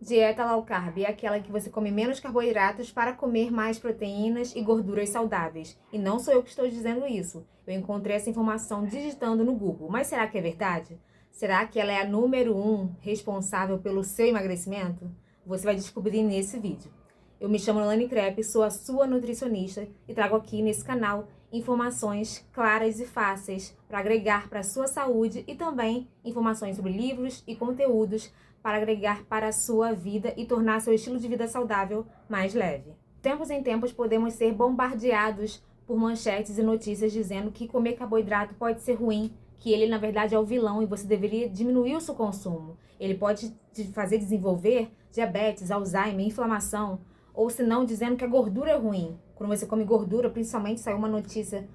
Dieta low carb é aquela que você come menos carboidratos para comer mais proteínas e gorduras saudáveis. E não sou eu que estou dizendo isso. Eu encontrei essa informação digitando no Google. Mas será que é verdade? Será que ela é a número 1 responsável pelo seu emagrecimento? Você vai descobrir nesse vídeo. Eu me chamo Nolane Crepe, sou a sua nutricionista e trago aqui nesse canal informações claras e fáceis para agregar para a sua saúde e também informações sobre livros e conteúdos para agregar para a sua vida e tornar seu estilo de vida saudável mais leve. Tempos em tempos podemos ser bombardeados por manchetes e notícias dizendo que comer carboidrato pode ser ruim, que ele na verdade é o vilão e você deveria diminuir o seu consumo. Ele pode te fazer desenvolver diabetes, Alzheimer, inflamação, ou se não dizendo que a gordura é ruim. Quando você come gordura, principalmente saiu uma notícia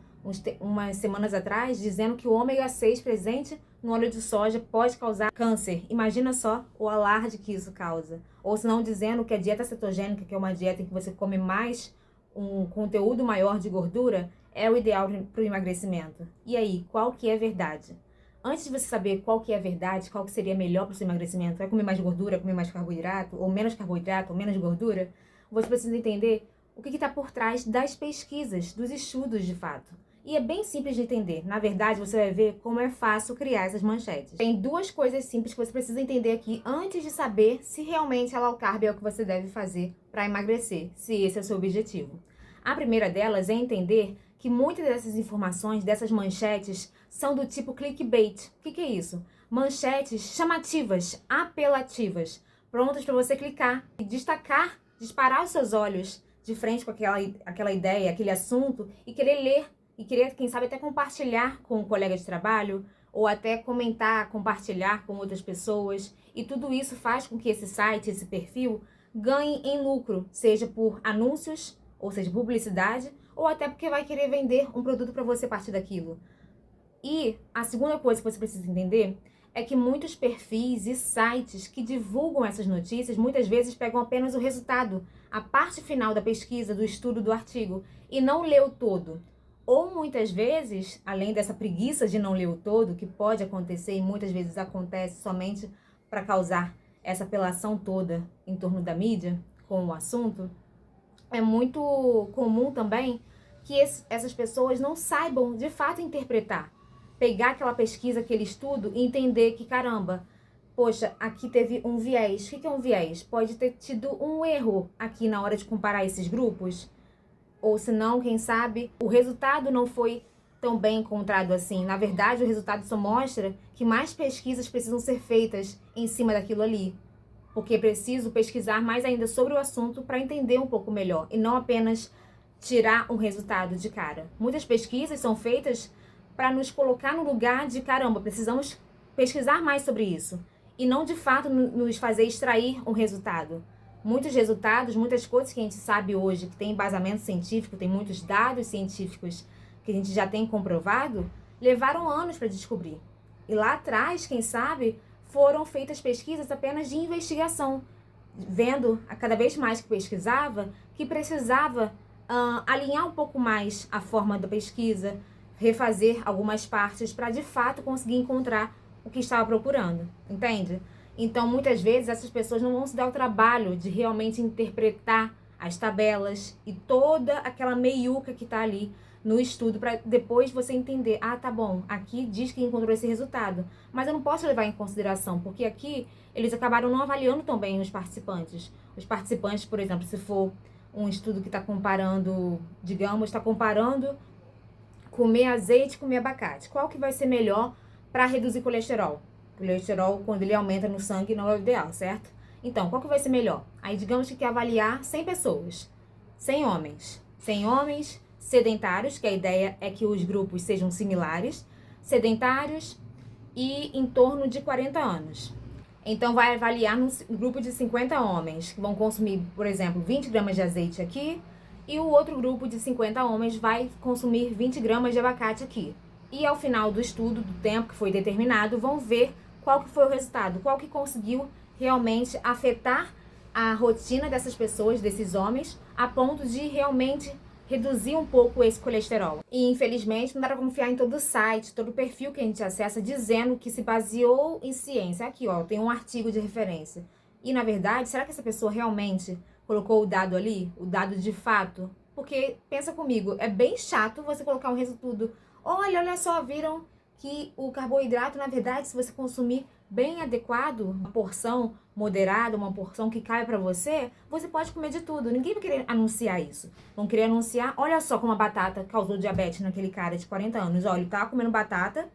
umas semanas atrás dizendo que o ômega 6 presente no óleo de soja pode causar câncer. Imagina só o alarde que isso causa. Ou se não dizendo que a dieta cetogênica, que é uma dieta em que você come mais um conteúdo maior de gordura, é o ideal para o emagrecimento. E aí, qual que é a verdade? Antes de você saber qual que é a verdade, qual que seria melhor para o seu emagrecimento, vai comer mais gordura, comer mais carboidrato, ou menos gordura, você precisa entender o que está por trás das pesquisas, dos estudos de fato. E é bem simples de entender. Na verdade, você vai ver como é fácil criar essas manchetes. Tem duas coisas simples que você precisa entender aqui antes de saber se realmente a low carb é o que você deve fazer para emagrecer, se esse é o seu objetivo. A primeira delas é entender que muitas dessas informações, dessas manchetes, são do tipo clickbait. O que é isso? Manchetes chamativas, apelativas, prontas para você clicar e destacar, disparar os seus olhos de frente com aquela ideia, aquele assunto e querer ler. E querer, quem sabe, até compartilhar com um colega de trabalho, ou até comentar, compartilhar com outras pessoas. E tudo isso faz com que esse site, esse perfil, ganhe em lucro, seja por anúncios, ou seja, publicidade, ou até porque vai querer vender um produto para você a partir daquilo. E a segunda coisa que você precisa entender é que muitos perfis e sites que divulgam essas notícias, muitas vezes pegam apenas o resultado, a parte final da pesquisa, do estudo, do artigo, e não lê o todo. Ou muitas vezes, além dessa preguiça de não ler o todo, que pode acontecer e muitas vezes acontece somente para causar essa apelação toda em torno da mídia com o assunto, é muito comum também que essas pessoas não saibam de fato interpretar. Pegar aquela pesquisa, aquele estudo e entender que, caramba, poxa, aqui teve um viés. O que é um viés? Pode ter tido um erro aqui na hora de comparar esses grupos. Ou se não, quem sabe, o resultado não foi tão bem encontrado assim. Na verdade, o resultado só mostra que mais pesquisas precisam ser feitas em cima daquilo ali. Porque é preciso pesquisar mais ainda sobre o assunto para entender um pouco melhor. E não apenas tirar um resultado de cara. Muitas pesquisas são feitas para nos colocar no lugar de, caramba, precisamos pesquisar mais sobre isso. E não, de fato, nos fazer extrair um resultado. Muitos resultados, muitas coisas que a gente sabe hoje, que tem embasamento científico, tem muitos dados científicos que a gente já tem comprovado, levaram anos para descobrir. E lá atrás, quem sabe, foram feitas pesquisas apenas de investigação, vendo a cada vez mais que pesquisava, que precisava alinhar um pouco mais a forma da pesquisa, refazer algumas partes para de fato conseguir encontrar o que estava procurando, entende? Então, muitas vezes, essas pessoas não vão se dar o trabalho de realmente interpretar as tabelas e toda aquela meiuca que está ali no estudo, para depois você entender, ah, tá bom, aqui diz que encontrou esse resultado, mas eu não posso levar em consideração, porque aqui eles acabaram não avaliando tão bem os participantes. Os participantes, por exemplo, se for um estudo que está comparando, digamos, está comparando comer azeite e comer abacate. Qual que vai ser melhor para reduzir colesterol? O colesterol, quando ele aumenta no sangue, não é o ideal, certo? Então, qual que vai ser melhor? Aí, digamos que quer avaliar 100 pessoas, 100 homens. 100 homens sedentários, que a ideia é que os grupos sejam similares, sedentários e em torno de 40 anos. Então, vai avaliar num grupo de 50 homens, que vão consumir, por exemplo, 20 gramas de azeite aqui, e o outro grupo de 50 homens vai consumir 20 gramas de abacate aqui. E ao final do estudo, do tempo que foi determinado, vão ver qual que foi o resultado, qual que conseguiu realmente afetar a rotina dessas pessoas, desses homens, a ponto de realmente reduzir um pouco esse colesterol. E infelizmente não dá para confiar em todo o site, todo o perfil que a gente acessa dizendo que se baseou em ciência. Aqui, ó, tem um artigo de referência. E, na verdade, será que essa pessoa realmente colocou o dado ali? O dado de fato? Porque, pensa comigo, é bem chato você colocar um resultado. Olha só, viram que o carboidrato, na verdade, se você consumir bem adequado, uma porção moderada, uma porção que cai pra você, você pode comer de tudo. Ninguém vai querer anunciar isso. Vão querer anunciar, olha só como a batata causou diabetes naquele cara de 40 anos. Olha, ele tava comendo batata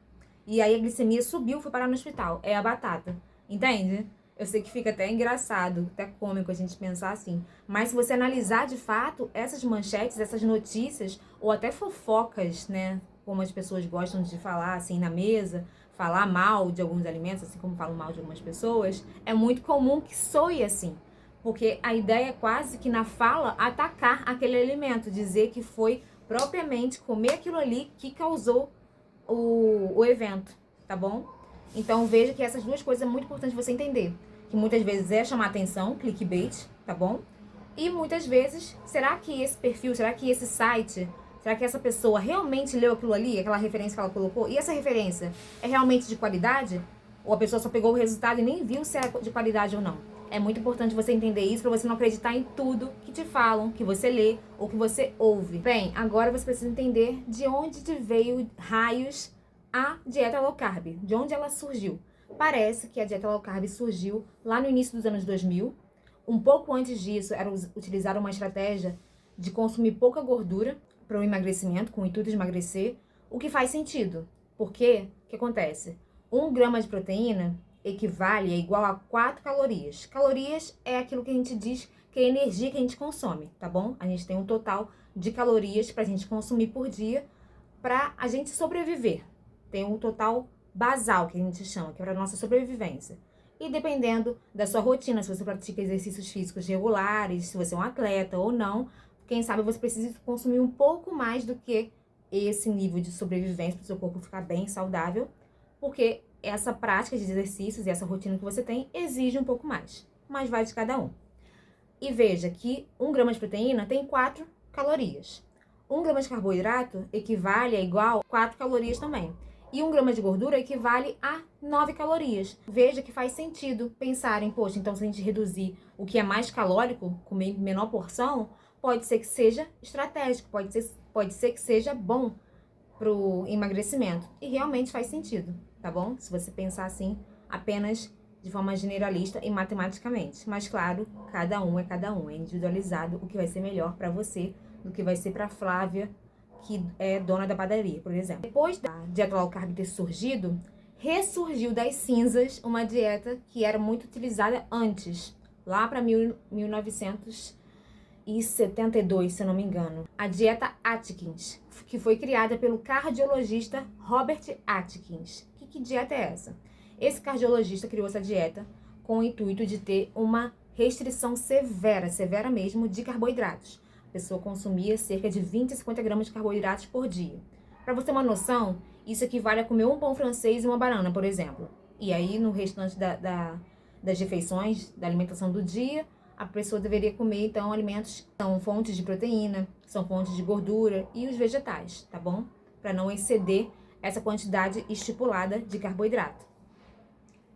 e aí a glicemia subiu, foi parar no hospital. É a batata. Entende? Eu sei que fica até engraçado, até cômico a gente pensar assim. Mas se você analisar de fato essas manchetes, essas notícias, ou até fofocas, né? Como as pessoas gostam de falar assim na mesa, falar mal de alguns alimentos, assim como falam mal de algumas pessoas, é muito comum que soe assim. Porque a ideia é quase que na fala atacar aquele alimento, dizer que foi propriamente comer aquilo ali que causou o evento, tá bom? Então veja que essas duas coisas é muito importante você entender. Que muitas vezes é chamar atenção, clickbait, tá bom? E muitas vezes, será que esse perfil, será que esse site, será que essa pessoa realmente leu aquilo ali, aquela referência que ela colocou? E essa referência é realmente de qualidade? Ou a pessoa só pegou o resultado e nem viu se é de qualidade ou não? É muito importante você entender isso para você não acreditar em tudo que te falam, que você lê ou que você ouve. Bem, agora você precisa entender de onde te veio raios a dieta low carb, de onde ela surgiu. Parece que a dieta low carb surgiu lá no início dos anos 2000. Um pouco antes disso, era utilizar uma estratégia de consumir pouca gordura para o emagrecimento, com o intuito de emagrecer, o que faz sentido. Porque, o que acontece? 1 grama de proteína equivale, é igual a 4 calorias. Calorias é aquilo que a gente diz que é a energia que a gente consome, tá bom? A gente tem um total de calorias para a gente consumir por dia para a gente sobreviver. Tem um total basal, que a gente chama, que é para a nossa sobrevivência. E dependendo da sua rotina, se você pratica exercícios físicos regulares, se você é um atleta ou não, quem sabe você precisa consumir um pouco mais do que esse nível de sobrevivência para o seu corpo ficar bem saudável, porque essa prática de exercícios e essa rotina que você tem exige um pouco mais, mas vai de cada um. E veja que 1 grama de proteína tem 4 calorias. 1 grama de carboidrato equivale a igual a 4 calorias também. E 1 grama de gordura equivale a 9 calorias. Veja que faz sentido pensar em, poxa, então se a gente reduzir o que é mais calórico, comer menor porção, pode ser que seja estratégico, pode ser que seja bom pro emagrecimento. E realmente faz sentido, tá bom? Se você pensar assim, apenas de forma generalista e matematicamente. Mas claro, cada um, é individualizado o que vai ser melhor para você do que vai ser para Flávia, que é dona da padaria, por exemplo. Depois da dieta low carb ter surgido, ressurgiu das cinzas uma dieta que era muito utilizada antes, lá para 1972, se eu não me engano. A dieta Atkins, que foi criada pelo cardiologista Robert Atkins. Que dieta é essa? Esse cardiologista criou essa dieta com o intuito de ter uma restrição severa mesmo, de carboidratos. A pessoa consumia cerca de 20 a 50 gramas de carboidratos por dia. Para você ter uma noção, isso equivale a comer um pão francês e uma banana, por exemplo. E aí, no restante das refeições, da alimentação do dia, a pessoa deveria comer, então, alimentos que são fontes de proteína, que são fontes de gordura e os vegetais, tá bom? Para não exceder essa quantidade estipulada de carboidrato.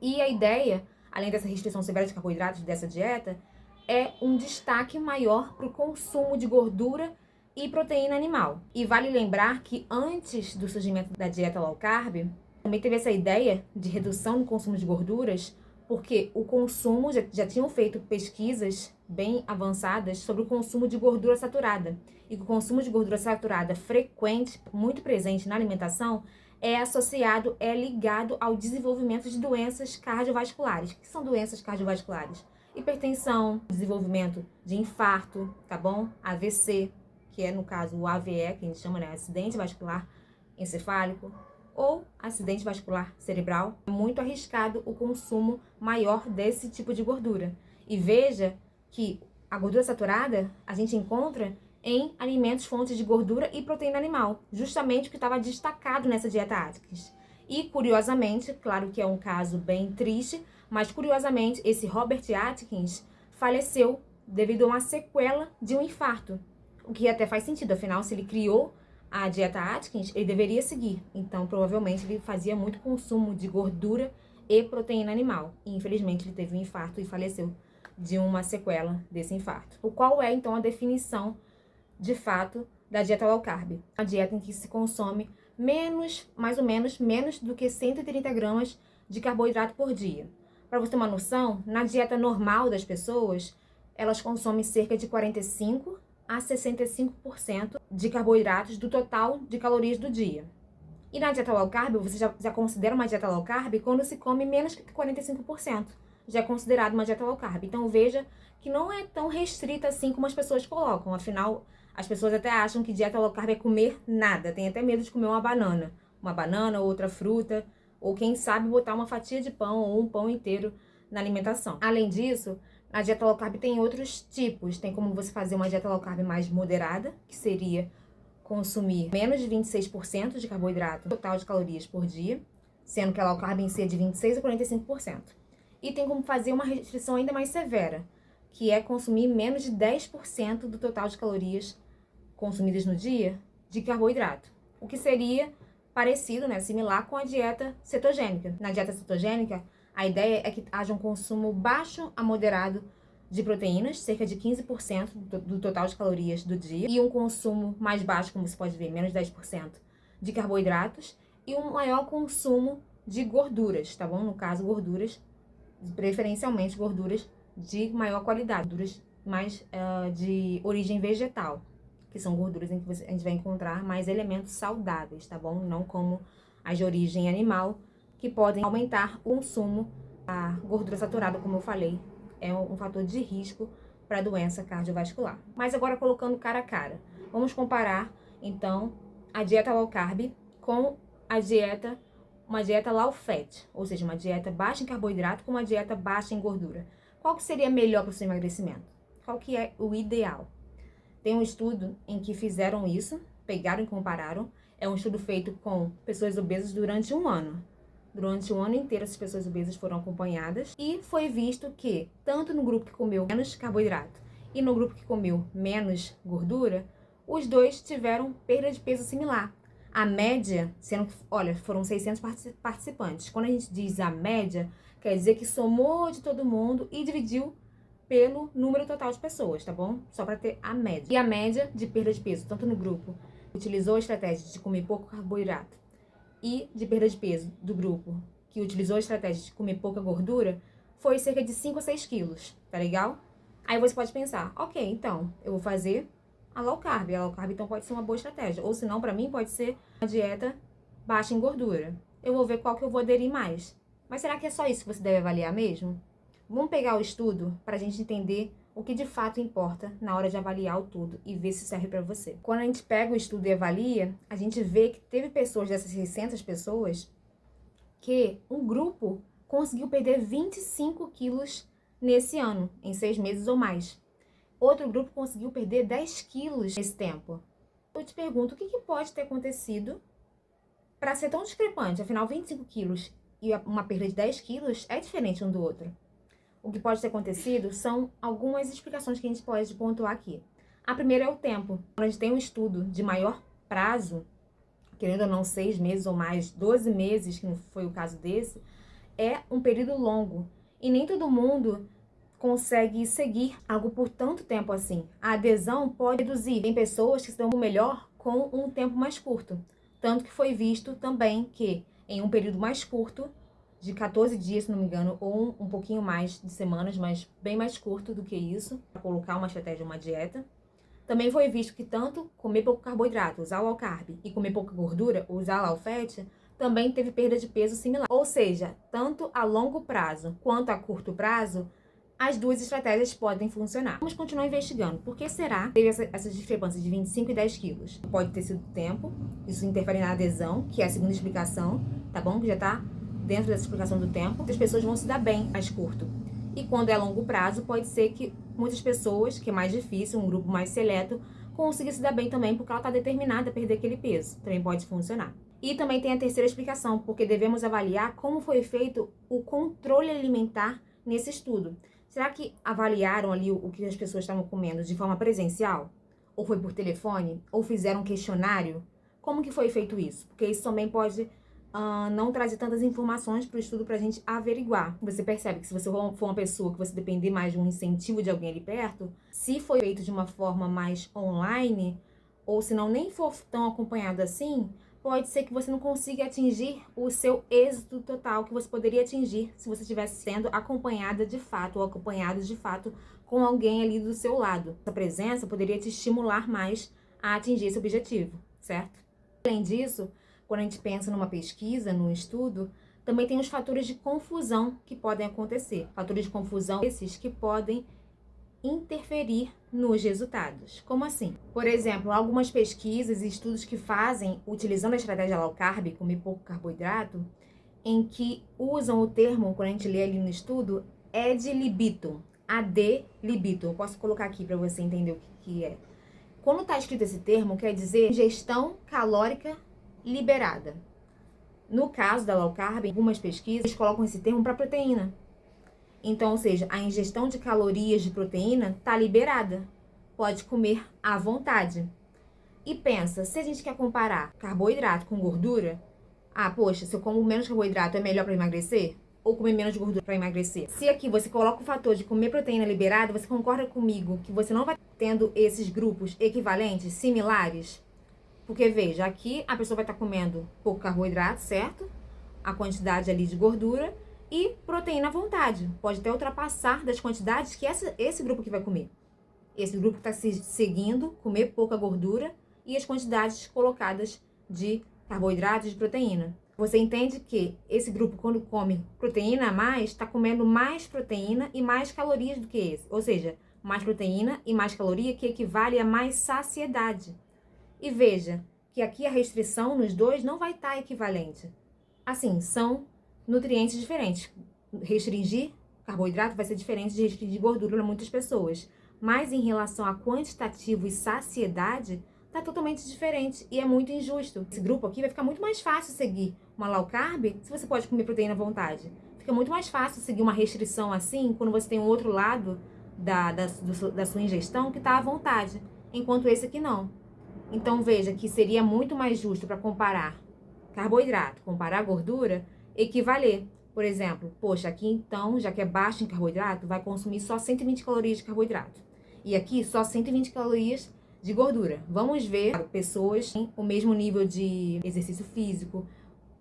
E a ideia, além dessa restrição severa de carboidratos dessa dieta, é um destaque maior para o consumo de gordura e proteína animal. E vale lembrar que antes do surgimento da dieta low carb, também teve essa ideia de redução no consumo de gorduras, porque o consumo, já tinham feito pesquisas bem avançadas sobre o consumo de gordura saturada. E o consumo de gordura saturada frequente, muito presente na alimentação, é associado, é ligado ao desenvolvimento de doenças cardiovasculares. O que são doenças cardiovasculares? Hipertensão, desenvolvimento de infarto, tá bom? AVC, que é no caso o AVE, que a gente chama, né, acidente vascular encefálico, ou acidente vascular cerebral. É muito arriscado o consumo maior desse tipo de gordura. E veja que a gordura saturada a gente encontra em alimentos fontes de gordura e proteína animal, justamente o que estava destacado nessa dieta Atkins. E curiosamente, claro que é um caso bem triste, mas curiosamente esse Robert Atkins faleceu devido a uma sequela de um infarto, o que até faz sentido, afinal, se ele criou a dieta Atkins, ele deveria seguir. Então, provavelmente, ele fazia muito consumo de gordura e proteína animal. E, infelizmente, ele teve um infarto e faleceu de uma sequela desse infarto. Qual é, então, a definição, de fato, da dieta low carb? A dieta em que se consome mais ou menos, menos do que 130 gramas de carboidrato por dia. Para você ter uma noção, na dieta normal das pessoas, elas consomem cerca de 45 a 65% de carboidratos do total de calorias do dia. E na dieta low carb, você já considera uma dieta low carb quando se come menos que 45%. Já é considerado uma dieta low carb. Então veja que não é tão restrita assim como as pessoas colocam. Afinal, as pessoas até acham que dieta low carb é comer nada. Tem até medo de comer uma banana, outra fruta, ou quem sabe botar uma fatia de pão ou um pão inteiro na alimentação. Além disso, a dieta low carb tem outros tipos. Tem como você fazer uma dieta low carb mais moderada, que seria consumir menos de 26% de carboidrato total de calorias por dia, sendo que a low carb em si é de 26% a 45%. E tem como fazer uma restrição ainda mais severa, que é consumir menos de 10% do total de calorias consumidas no dia de carboidrato. O que seria parecido, similar com a dieta cetogênica. Na dieta cetogênica, a ideia é que haja um consumo baixo a moderado de proteínas, cerca de 15% do total de calorias do dia, e um consumo mais baixo, como você pode ver, menos de 10% de carboidratos, e um maior consumo de gorduras, tá bom? No caso, gorduras, preferencialmente gorduras de maior qualidade, gorduras mais de origem vegetal, que são gorduras em que a gente vai encontrar mais elementos saudáveis, tá bom? Não como as de origem animal, que podem aumentar o consumo. A gordura saturada, como eu falei, é um fator de risco para a doença cardiovascular. Mas agora colocando cara a cara, vamos comparar então a dieta low carb com uma dieta low fat, ou seja, uma dieta baixa em carboidrato com uma dieta baixa em gordura. Qual que seria melhor para o seu emagrecimento? Qual que é o ideal? Tem um estudo em que fizeram isso, pegaram e compararam. É um estudo feito com pessoas obesas durante um ano. Durante o ano inteiro, essas pessoas obesas foram acompanhadas e foi visto que, tanto no grupo que comeu menos carboidrato e no grupo que comeu menos gordura, os dois tiveram perda de peso similar. A média, sendo que, olha, foram 600 participantes. Quando a gente diz a média, quer dizer que somou de todo mundo e dividiu pelo número total de pessoas, tá bom? Só para ter a média. E a média de perda de peso, tanto no grupo que utilizou a estratégia de comer pouco carboidrato e de perda de peso do grupo que utilizou a estratégia de comer pouca gordura, foi cerca de 5 a 6 quilos, tá legal? Aí você pode pensar, ok, então, eu vou fazer a low carb. A low carb, então, pode ser uma boa estratégia. Ou, se não, pra mim, pode ser uma dieta baixa em gordura. Eu vou ver qual que eu vou aderir mais. Mas será que é só isso que você deve avaliar mesmo? Vamos pegar o estudo pra gente entender o que de fato importa na hora de avaliar o tudo e ver se serve para você. Quando a gente pega o estudo e avalia, a gente vê que teve pessoas, dessas 600 pessoas, que um grupo conseguiu perder 25 quilos nesse ano, em 6 meses ou mais. Outro grupo conseguiu perder 10 quilos nesse tempo. Eu te pergunto, o que pode ter acontecido para ser tão discrepante? Afinal, 25 quilos e uma perda de 10 quilos é diferente um do outro. O que pode ter acontecido são algumas explicações que a gente pode pontuar aqui. A primeira é o tempo. Quando a gente tem um estudo de maior prazo, querendo ou não 6 meses ou mais, 12 meses, que não foi o caso desse, é um período longo. E nem todo mundo consegue seguir algo por tanto tempo assim. A adesão pode reduzir. Tem pessoas que se dão melhor com um tempo mais curto. Tanto que foi visto também que em um período mais curto, de 14 dias, se não me engano, ou um pouquinho mais de semanas, mas bem mais curto do que isso, para colocar uma estratégia, uma dieta. Também foi visto que tanto comer pouco carboidrato, usar o low carb, e comer pouca gordura, usar low fat, também teve perda de peso similar. Ou seja, tanto a longo prazo quanto a curto prazo, as duas estratégias podem funcionar. Vamos continuar investigando. Por que será que teve essa discrepância de 25 e 10 quilos? Pode ter sido tempo, isso interfere na adesão, que é a segunda explicação, tá bom? Que já tá dentro dessa explicação do tempo. As pessoas vão se dar bem mais curto. E quando é a longo prazo, pode ser que muitas pessoas, que é mais difícil, um grupo mais seleto, consiga se dar bem também, porque ela está determinada a perder aquele peso. Também pode funcionar. E também tem a terceira explicação, porque devemos avaliar como foi feito o controle alimentar nesse estudo. Será que avaliaram ali o que as pessoas estavam comendo de forma presencial? Ou foi por telefone? Ou fizeram um questionário? Como que foi feito isso? Porque isso também pode não trazer tantas informações para o estudo para a gente averiguar. Você percebe que se você for uma pessoa que você depender mais de um incentivo de alguém ali perto, se foi feito de uma forma mais online, ou se não nem for tão acompanhado assim, pode ser que você não consiga atingir o seu êxito total que você poderia atingir se você estivesse sendo acompanhada de fato, ou acompanhado de fato com alguém ali do seu lado. Essa presença poderia te estimular mais a atingir esse objetivo, certo? Além disso, quando a gente pensa numa pesquisa, num estudo, também tem os fatores de confusão que podem acontecer. Fatores de confusão esses que podem interferir nos resultados. Como assim? Por exemplo, algumas pesquisas e estudos que fazem, utilizando a estratégia low carb, comer pouco carboidrato, em que usam o termo, quando a gente lê ali no estudo, ad libitum. Ad libitum. Eu posso colocar aqui para você entender o que é. Quando está escrito esse termo, quer dizer ingestão calórica liberada. No caso da low carb, algumas pesquisas colocam esse termo para proteína. Então, ou seja, a ingestão de calorias de proteína está liberada. Pode comer à vontade. E pensa, se a gente quer comparar carboidrato com gordura, poxa, se eu como menos carboidrato é melhor para emagrecer? Ou comer menos gordura para emagrecer? Se aqui você coloca o fator de comer proteína liberada, você concorda comigo que você não vai tendo esses grupos equivalentes, similares? Porque veja, aqui a pessoa vai estar comendo pouco carboidrato, certo? A quantidade ali de gordura e proteína à vontade. Pode até ultrapassar das quantidades que esse grupo que vai comer. Esse grupo está se seguindo, comer pouca gordura e as quantidades colocadas de carboidratos e de proteína. Você entende que esse grupo, quando come proteína a mais, está comendo mais proteína e mais calorias do que esse. Ou seja, mais proteína e mais caloria, que equivale a mais saciedade. E veja que aqui a restrição nos dois não vai estar equivalente. Assim, são nutrientes diferentes. Restringir carboidrato vai ser diferente de restringir gordura para muitas pessoas. Mas em relação a quantitativo e saciedade, tá totalmente diferente e é muito injusto. Esse grupo aqui vai ficar muito mais fácil seguir uma low carb se você pode comer proteína à vontade. Fica muito mais fácil seguir uma restrição assim quando você tem um outro lado da sua ingestão que está à vontade, enquanto esse aqui não. Então veja que seria muito mais justo para comparar carboidrato, comparar gordura, equivaler. Por exemplo, poxa, aqui então, já que é baixo em carboidrato, vai consumir só 120 calorias de carboidrato. E aqui só 120 calorias de gordura. Vamos ver pessoas com o mesmo nível de exercício físico,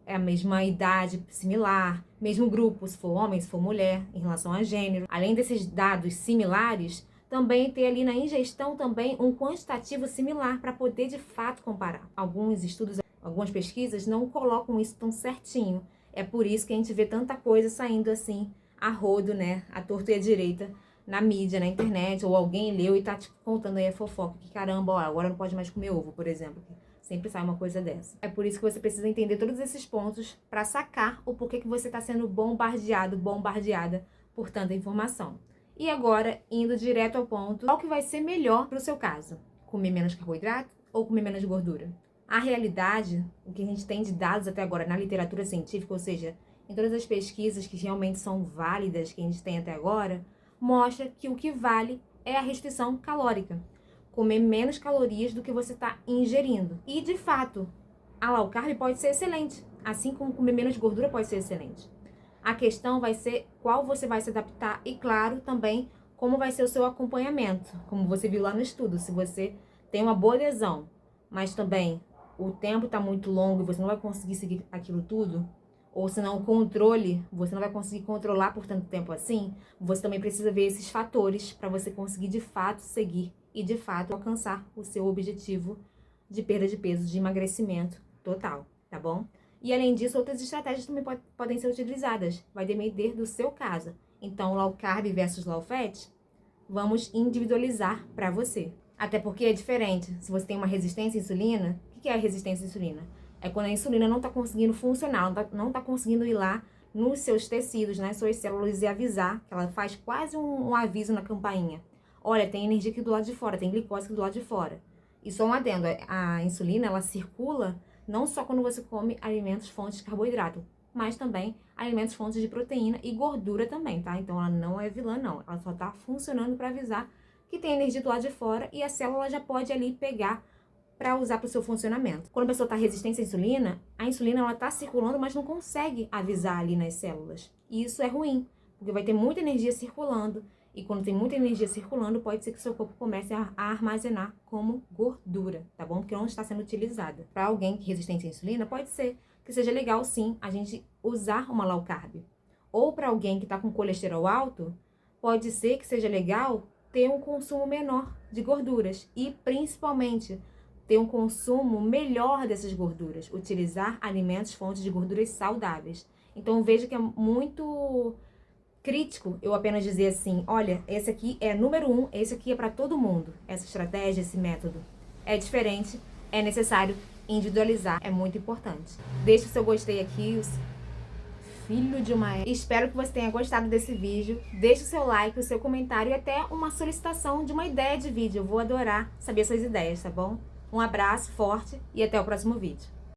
a mesma idade similar, mesmo grupo, se for homem, se for mulher, em relação a gênero. Além desses dados similares, também ter ali na ingestão também um quantitativo similar para poder de fato comparar. Alguns estudos, algumas pesquisas não colocam isso tão certinho. É por isso que a gente vê tanta coisa saindo assim, a rodo, né, à torta e à direita, na mídia, na internet, ou alguém leu e tá te contando aí a fofoca, que caramba, ó, agora não pode mais comer ovo, por exemplo. Sempre sai uma coisa dessa. É por isso que você precisa entender todos esses pontos para sacar o porquê que você está sendo bombardeada por tanta informação. E agora, indo direto ao ponto, qual que vai ser melhor para o seu caso? Comer menos carboidrato ou comer menos gordura? A realidade, o que a gente tem de dados até agora na literatura científica, ou seja, em todas as pesquisas que realmente são válidas que a gente tem até agora, mostra que o que vale é a restrição calórica. Comer menos calorias do que você está ingerindo. E, de fato, a low carb pode ser excelente, assim como comer menos gordura pode ser excelente. A questão vai ser qual você vai se adaptar e, claro, também como vai ser o seu acompanhamento. Como você viu lá no estudo, se você tem uma boa adesão, mas também o tempo está muito longo e você não vai conseguir seguir aquilo tudo, ou se não o controle, você não vai conseguir controlar por tanto tempo assim, você também precisa ver esses fatores para você conseguir de fato seguir e de fato alcançar o seu objetivo de perda de peso, de emagrecimento total, tá bom? E além disso, outras estratégias também podem ser utilizadas, vai depender do seu caso. Então, low carb versus low fat, vamos individualizar para você. Até porque é diferente. Se você tem uma resistência à insulina, o que é a resistência à insulina? É quando a insulina não está conseguindo funcionar, não está conseguindo ir lá nos seus tecidos, nas suas células e avisar, que ela faz quase um aviso na campainha. Olha, tem energia aqui do lado de fora, tem glicose aqui do lado de fora. E só um adendo, a insulina, ela circula não só quando você come alimentos fontes de carboidrato, mas também alimentos fontes de proteína e gordura também, tá? Então ela não é vilã, não. Ela só tá funcionando para avisar que tem energia do lado de fora e a célula já pode ali pegar para usar para o seu funcionamento. Quando a pessoa está resistente à insulina, a insulina ela está circulando, mas não consegue avisar ali nas células. E isso é ruim, porque vai ter muita energia circulando. E quando tem muita energia circulando, pode ser que o seu corpo comece a armazenar como gordura, tá bom? Porque não está sendo utilizada. Para alguém que é resistente à insulina, pode ser que seja legal, sim, a gente usar uma low carb. Ou para alguém que está com colesterol alto, pode ser que seja legal ter um consumo menor de gorduras. E, principalmente, ter um consumo melhor dessas gorduras. Utilizar alimentos fontes de gorduras saudáveis. Então, veja que é muito crítico eu apenas dizer assim, olha, esse aqui é número 1, esse aqui é para todo mundo. Essa estratégia, esse método é diferente, é necessário individualizar, é muito importante. Deixe o seu gostei aqui, filho de uma... Espero que você tenha gostado desse vídeo. Deixe o seu like, o seu comentário e até uma solicitação de uma ideia de vídeo. Eu vou adorar saber suas ideias, tá bom? Um abraço forte e até o próximo vídeo.